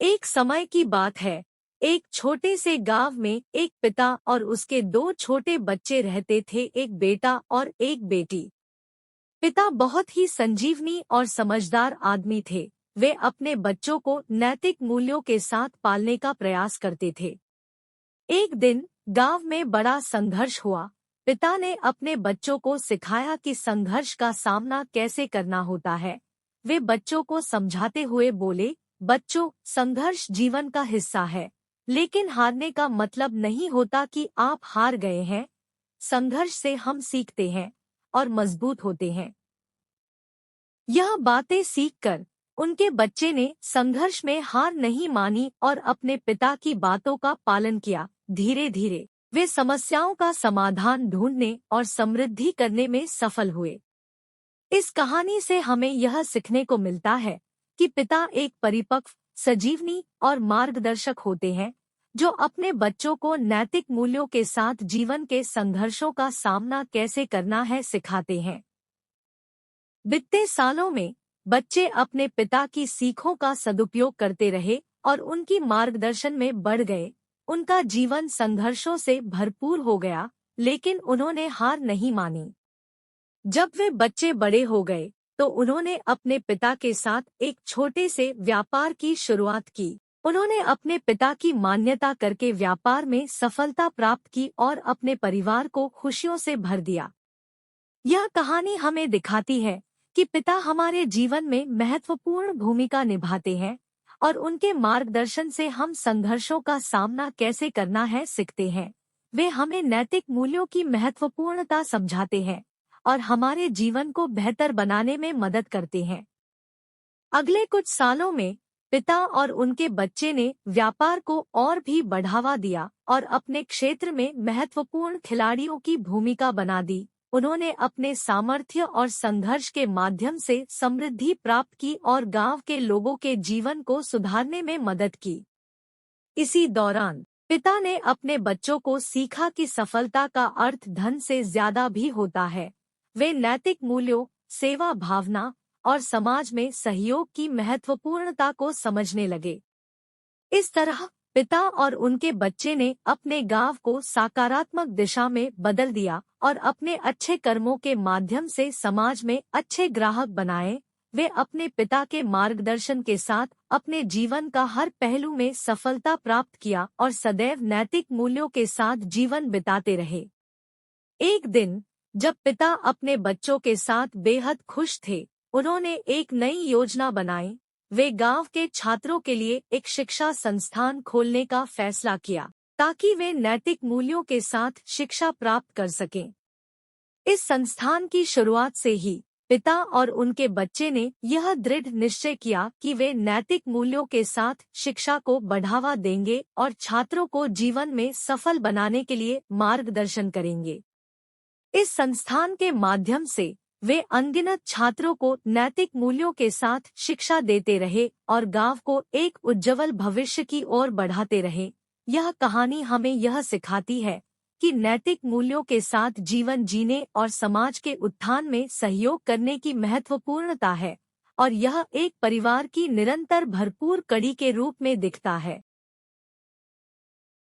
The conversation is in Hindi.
एक समय की बात है। एक छोटे से गांव में एक पिता और उसके दो छोटे बच्चे रहते थे, एक बेटा और एक बेटी। पिता बहुत ही संजीवनी और समझदार आदमी थे। वे अपने बच्चों को नैतिक मूल्यों के साथ पालने का प्रयास करते थे। एक दिन गांव में बड़ा संघर्ष हुआ। पिता ने अपने बच्चों को सिखाया कि संघर्ष का सामना कैसे करना होता है। वे बच्चों को समझाते हुए बोले, बच्चों, संघर्ष जीवन का हिस्सा है, लेकिन हारने का मतलब नहीं होता कि आप हार गए हैं। संघर्ष से हम सीखते हैं और मजबूत होते हैं। यह बातें सीखकर उनके बच्चे ने संघर्ष में हार नहीं मानी और अपने पिता की बातों का पालन किया। धीरे धीरे वे समस्याओं का समाधान ढूंढने और समृद्धि करने में सफल हुए। इस कहानी से हमें यह सीखने को मिलता है कि पिता एक परिपक्व, सजीवनी और मार्गदर्शक होते हैं, जो अपने बच्चों को नैतिक मूल्यों के साथ जीवन के संघर्षों का सामना कैसे करना है सिखाते हैं। बीते सालों में बच्चे अपने पिता की सीखों का सदुपयोग करते रहे और उनकी मार्गदर्शन में बढ़ गए। उनका जीवन संघर्षों से भरपूर हो गया, लेकिन उन्होंने हार नहीं मानी। जब वे बच्चे बड़े हो गए, तो उन्होंने अपने पिता के साथ एक छोटे से व्यापार की शुरुआत की। उन्होंने अपने पिता की मान्यता करके व्यापार में सफलता प्राप्त की और अपने परिवार को खुशियों से भर दिया। यह कहानी हमें दिखाती है कि पिता हमारे जीवन में महत्वपूर्ण भूमिका निभाते हैं और उनके मार्गदर्शन से हम संघर्षों का सामना कैसे करना है सीखते हैं। वे हमें नैतिक मूल्यों की महत्वपूर्णता समझाते हैं और हमारे जीवन को बेहतर बनाने में मदद करते हैं। अगले कुछ सालों में पिता और उनके बच्चे ने व्यापार को और भी बढ़ावा दिया और अपने क्षेत्र में महत्वपूर्ण खिलाड़ियों की भूमिका बना दी। उन्होंने अपने सामर्थ्य और संघर्ष के माध्यम से समृद्धि प्राप्त की और गांव के लोगों के जीवन को सुधारने में मदद की। इसी दौरान पिता ने अपने बच्चों को सीखा कि सफलता का अर्थ धन से ज्यादा भी होता है। वे नैतिक मूल्यों, सेवा भावना और समाज में सहयोग की महत्वपूर्णता को समझने लगे। इस तरह पिता और उनके बच्चे ने अपने गांव को सकारात्मक दिशा में बदल दिया और अपने अच्छे कर्मों के माध्यम से समाज में अच्छे ग्राहक बनाए। वे अपने पिता के मार्गदर्शन के साथ अपने जीवन का हर पहलू में सफलता प्राप्त किया और सदैव नैतिक मूल्यों के साथ जीवन बिताते रहे। एक दिन जब पिता अपने बच्चों के साथ बेहद खुश थे, उन्होंने एक नई योजना बनाई। वे गांव के छात्रों के लिए एक शिक्षा संस्थान खोलने का फैसला किया, ताकि वे नैतिक मूल्यों के साथ शिक्षा प्राप्त कर सकें। इस संस्थान की शुरुआत से ही पिता और उनके बच्चे ने यह दृढ़ निश्चय किया कि वे नैतिक मूल्यों के साथ शिक्षा को बढ़ावा देंगे और छात्रों को जीवन में सफल बनाने के लिए मार्गदर्शन करेंगे। इस संस्थान के माध्यम से वे अनगिनत छात्रों को नैतिक मूल्यों के साथ शिक्षा देते रहे और गांव को एक उज्जवल भविष्य की ओर बढ़ाते रहे। यह कहानी हमें यह सिखाती है कि नैतिक मूल्यों के साथ जीवन जीने और समाज के उत्थान में सहयोग करने की महत्वपूर्णता है, और यह एक परिवार की निरंतर भरपूर कड़ी के रूप में दिखता है।